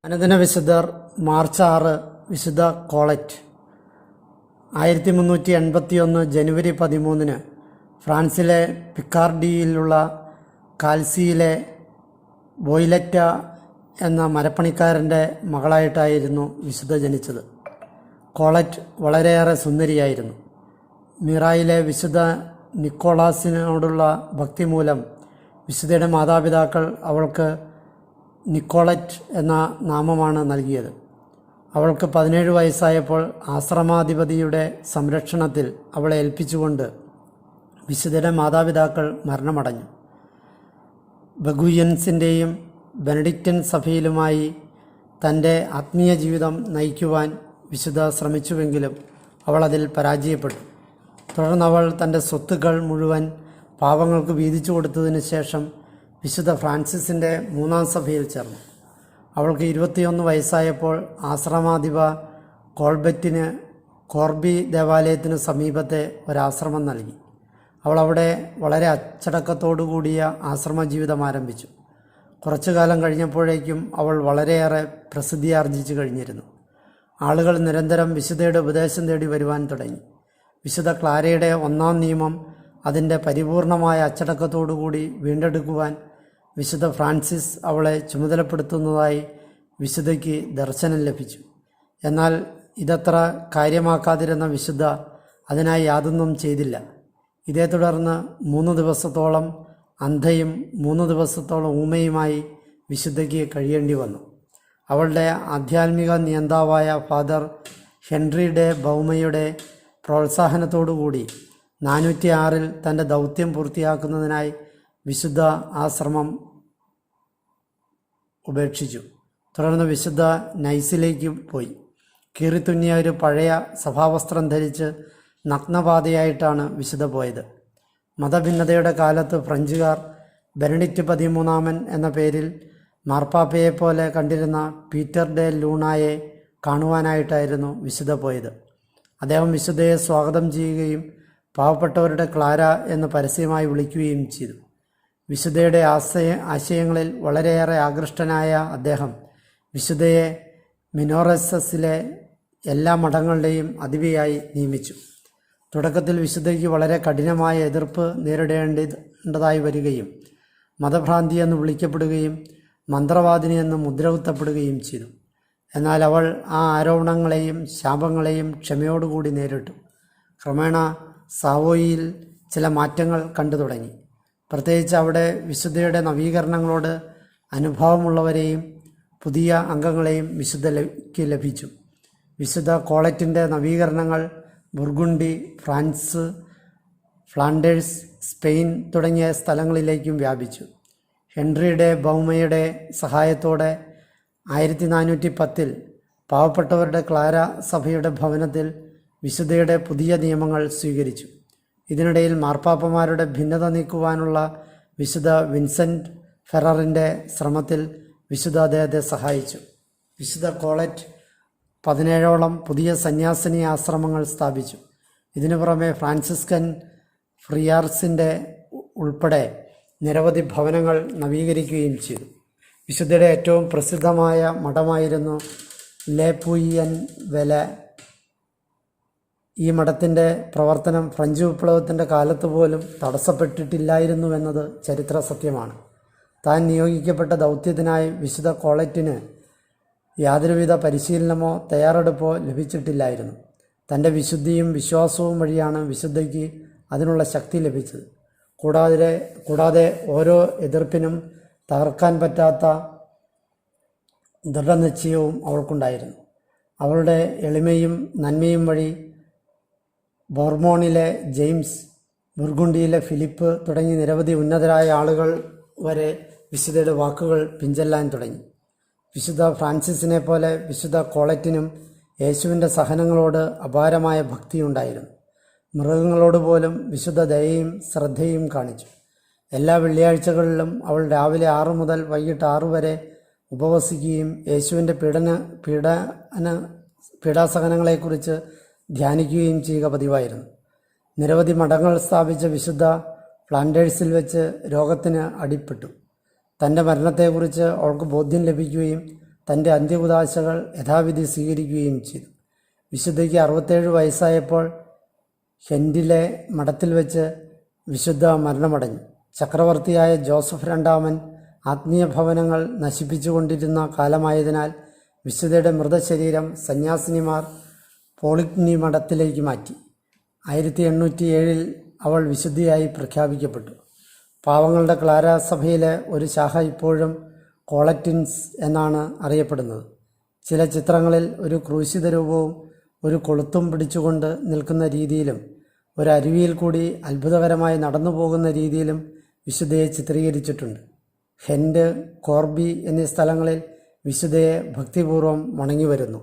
അനുദിന വിശുദ്ധർ മാർച്ച് 6 വിശുദ്ധ കോളറ്റ്. 1381 ജനുവരി 13 ഫ്രാൻസിലെ പിക്കാർഡിയിലുള്ള കാൽസിയിലെ ബോയിലറ്റ എന്ന മരപ്പണിക്കാരൻ്റെ മകളായിട്ടായിരുന്നു വിശുദ്ധ ജനിച്ചത്. കോളറ്റ് വളരെയേറെ സുന്ദരിയായിരുന്നു. മിറായിലെ വിശുദ്ധ നിക്കോളാസിനോടുള്ള ഭക്തി മൂലം വിശുദ്ധയുടെ മാതാപിതാക്കൾ അവൾക്ക് നിക്കോളറ്റ് എന്ന നാമമാണ് നൽകിയത്. അവൾക്ക് 17 വയസ്സായപ്പോൾ ആശ്രമാധിപതിയുടെ സംരക്ഷണത്തിൽ അവളെ ഏൽപ്പിച്ചുകൊണ്ട് വിശുദ്ധയുടെ മാതാപിതാക്കൾ മരണമടഞ്ഞു. ബഗുയൻസിൻ്റെയും ബെനഡിക്റ്റൻ സഭയിലുമായി തൻ്റെ ആത്മീയ ജീവിതം നയിക്കുവാൻ വിശുദ്ധ ശ്രമിച്ചുവെങ്കിലും അവൾ അതിൽ പരാജയപ്പെട്ടു. തുടർന്ന് അവൾ തൻ്റെ സ്വത്തുക്കൾ മുഴുവൻ പാവങ്ങൾക്ക് വീതിച്ചു കൊടുത്തതിന് ശേഷം വിശുദ്ധ ഫ്രാൻസിസിൻ്റെ 3-ാം സഭയിൽ ചേർന്നു. അവൾക്ക് 21 വയസ്സായപ്പോൾ ആശ്രമാധിപ കോൾബറ്റിന് കോർബി ദേവാലയത്തിന് സമീപത്തെ ഒരാശ്രമം നൽകി. അവൾ അവിടെ വളരെ അച്ചടക്കത്തോടു കൂടിയ ആശ്രമ ജീവിതം ആരംഭിച്ചു. കുറച്ചു കാലം കഴിഞ്ഞപ്പോഴേക്കും അവൾ വളരെയേറെ പ്രസിദ്ധിയാർജിച്ചു കഴിഞ്ഞിരുന്നു. ആളുകൾ നിരന്തരം വിശുദ്ധയുടെ ഉപദേശം തേടി വരുവാൻ തുടങ്ങി. വിശുദ്ധ ക്ലാരയുടെ 1-ാം നിയമം അതിൻ്റെ പരിപൂർണമായ അച്ചടക്കത്തോടുകൂടി വീണ്ടെടുക്കുവാൻ വിശുദ്ധ ഫ്രാൻസിസ് അവളെ ചുമതലപ്പെടുത്തുന്നതായി വിശുദ്ധയ്ക്ക് ദർശനം ലഭിച്ചു. എന്നാൽ ഇതത്ര കാര്യമാക്കാതിരുന്ന വിശുദ്ധ അതിനായി യാതൊന്നും ചെയ്തില്ല. ഇതേ തുടർന്ന് 3 ദിവസത്തോളം അന്ധയും 3 ദിവസത്തോളം ഊമയുമായി വിശുദ്ധയ്ക്ക് കഴിയേണ്ടി വന്നു. അവളുടെ ആധ്യാത്മിക നിയന്താവായ ഫാദർ ഹെൻറി ഡെ ബൗമയുടെ പ്രോത്സാഹനത്തോടുകൂടി 406 തൻ്റെ ദൗത്യം പൂർത്തിയാക്കുന്നതിനായി വിശുദ്ധ ആശ്രമം ഉപേക്ഷിച്ചു. തുടർന്ന് വിശുദ്ധ നൈസിലേക്ക് പോയി. കീറിത്തുന്നിയ ഒരു പഴയ സഭാവസ്ത്രം ധരിച്ച് നഗ്നപാതയായിട്ടാണ് വിശുദ്ധ പോയത്. മതഭിന്നതയുടെ കാലത്ത് ഫ്രഞ്ചുകാർ ബെനഡിക്റ്റ് 13 എന്ന പേരിൽ മാർപ്പാപ്പയെപ്പോലെ കണ്ടിരുന്ന പീറ്റർ ഡെ ലൂണായെ കാണുവാനായിട്ടായിരുന്നു വിശുദ്ധ പോയത്. അദ്ദേഹം വിശുദ്ധയെ സ്വാഗതം ചെയ്യുകയും പാവപ്പെട്ടവരുടെ ക്ലാര എന്ന് പരസ്യമായി വിളിക്കുകയും ചെയ്തു. വിശുദ്ധയുടെ ആശയങ്ങളിൽ വളരെയേറെ ആകൃഷ്ടനായ അദ്ദേഹം വിശുദ്ധയെ മിനോറസസിലെ എല്ലാ മഠങ്ങളുടെയും അധിപയായി നിയമിച്ചു. തുടക്കത്തിൽ വിശുദ്ധയ്ക്ക് വളരെ കഠിനമായ എതിർപ്പ് നേരിടേണ്ടതായി വരികയും മതഭ്രാന്തി എന്ന് വിളിക്കപ്പെടുകയും മന്ത്രവാദിനി എന്ന് മുദ്രകുത്തപ്പെടുകയും ചെയ്തു. എന്നാൽ അവൾ ആ ആരോപണങ്ങളെയും ശാപങ്ങളെയും ക്ഷമയോടുകൂടി നേരിട്ടു. ക്രമേണ സാവോയിൽ ചില മാറ്റങ്ങൾ കണ്ടു തുടങ്ങി. പ്രത്യേകിച്ച് അവിടെ വിശുദ്ധയുടെ നവീകരണങ്ങളോട് അനുഭവമുള്ളവരെയും പുതിയ അംഗങ്ങളെയും വിശുദ്ധയ്ക്ക് ലഭിച്ചു. വിശുദ്ധ കോളറ്റിൻ്റെ നവീകരണങ്ങൾ ബുർഗുണ്ടി, ഫ്രാൻസ്, ഫ്ലാൻഡേഴ്സ്, സ്പെയിൻ തുടങ്ങിയ സ്ഥലങ്ങളിലേക്കും വ്യാപിച്ചു. ഹെൻറി ഡെ ബൗമയുടെ സഹായത്തോടെ 1410 പാവപ്പെട്ടവരുടെ ക്ലാര സഭയുടെ ഭവനത്തിൽ വിശുദ്ധയുടെ പുതിയ നിയമങ്ങൾ സ്വീകരിച്ചു. ഇതിനിടയിൽ മാർപ്പാപ്പമാരുടെ ഭിന്നത നീക്കുവാനുള്ള വിശുദ്ധ വിൻസെൻ്റ് ഫെററിൻ്റെ ശ്രമത്തിൽ വിശുദ്ധ അദ്ദേഹത്തെ സഹായിച്ചു. വിശുദ്ധ കോളറ്റ് 17ഓളം പുതിയ സന്യാസിനി ആശ്രമങ്ങൾ സ്ഥാപിച്ചു. ഇതിനു പുറമെ ഫ്രാൻസിസ്കൻ ഫ്രിയാർസിൻ്റെ ഉൾപ്പെടെ നിരവധി ഭവനങ്ങൾ നവീകരിക്കുകയും ചെയ്തു. വിശുദ്ധയുടെ ഏറ്റവും പ്രസിദ്ധമായ മഠമായിരുന്നു ലെ പുയ്യൻ വെല. ഈ മഠത്തിൻ്റെ പ്രവർത്തനം ഫ്രഞ്ച് വിപ്ലവത്തിൻ്റെ കാലത്ത് പോലും തടസ്സപ്പെട്ടിട്ടില്ലായിരുന്നുവെന്നത് ചരിത്ര സത്യമാണ്. താൻ നിയോഗിക്കപ്പെട്ട ദൗത്യത്തിനായി വിശുദ്ധ കോളറ്റിന് യാതൊരുവിധ പരിശീലനമോ തയ്യാറെടുപ്പോ ലഭിച്ചിട്ടില്ലായിരുന്നു. തൻ്റെ വിശുദ്ധിയും വിശ്വാസവും വഴിയാണ് വിശുദ്ധയ്ക്ക് അതിനുള്ള ശക്തി ലഭിച്ചത്. കൂടാതെ ഓരോ എതിർപ്പിനും തകർക്കാൻ പറ്റാത്ത ദൃഢനിശ്ചയവും അവൾക്കുണ്ടായിരുന്നു. അവളുടെ എളിമയും നന്മയും വഴി ബോർമോണിലെ ജെയിംസ്, ബുർഗുണ്ടിയിലെ ഫിലിപ്പ് തുടങ്ങി നിരവധി ഉന്നതരായ ആളുകൾ വരെ വിശുദ്ധയുടെ വാക്കുകൾ പിഞ്ചെല്ലാൻ തുടങ്ങി. വിശുദ്ധ ഫ്രാൻസിസിനെ പോലെ വിശുദ്ധ കോളറ്റിനും യേശുവിൻ്റെ സഹനങ്ങളോട് അപാരമായ ഭക്തിയുണ്ടായിരുന്നു. മൃഗങ്ങളോട് പോലും വിശുദ്ധ ദയയും ശ്രദ്ധയും കാണിച്ചു. എല്ലാ വെള്ളിയാഴ്ചകളിലും അവൾ രാവിലെ 6 മുതൽ വൈകിട്ട് 6 വരെ ഉപവസിക്കുകയും യേശുവിൻ്റെ പീഡാസഹനങ്ങളെക്കുറിച്ച് ധ്യാനിക്കുകയും ചെയ്യുക പതിവായിരുന്നു. നിരവധി മഠങ്ങൾ സ്ഥാപിച്ച വിശുദ്ധ ഫ്ലാൻഡേഴ്സിൽ വെച്ച് രോഗത്തിന് അടിപ്പെട്ടു. തൻ്റെ മരണത്തെക്കുറിച്ച് അവൾക്ക് ബോധ്യം ലഭിക്കുകയും തൻ്റെ അന്ത്യകുദാശകൾ യഥാവിധി സ്വീകരിക്കുകയും ചെയ്തു. വിശുദ്ധയ്ക്ക് 67 വയസ്സായപ്പോൾ ഹെൻറ്റിലെ മഠത്തിൽ വെച്ച് വിശുദ്ധ മരണമടഞ്ഞു. ചക്രവർത്തിയായ ജോസഫ് രണ്ടാമൻ ആത്മീയ ഭവനങ്ങൾ നശിപ്പിച്ചുകൊണ്ടിരുന്ന കാലമായതിനാൽ വിശുദ്ധയുടെ മൃതശരീരം സന്യാസിനിമാർ പോളിഗ്നി മഠത്തിലേക്ക് മാറ്റി. 1807 അവൾ വിശുദ്ധിയായി പ്രഖ്യാപിക്കപ്പെട്ടു. പാവങ്ങളുടെ ക്ലാര സഭയിലെ ഒരു ശാഖ ഇപ്പോഴും കോളറ്റിൻസ് എന്നാണ് അറിയപ്പെടുന്നത്. ചില ചിത്രങ്ങളിൽ ഒരു ക്രൂശിത രൂപവും ഒരു കൊളുത്തും പിടിച്ചുകൊണ്ട് നിൽക്കുന്ന രീതിയിലും ഒരു അരുവിയിൽ കൂടി അത്ഭുതകരമായി നടന്നു പോകുന്ന രീതിയിലും വിശുദ്ധയെ ചിത്രീകരിച്ചിട്ടുണ്ട്. ഹെൻറ്റ്, കോർബി എന്നീ സ്ഥലങ്ങളിൽ വിശുദ്ധയെ ഭക്തിപൂർവ്വം വണങ്ങി വരുന്നു.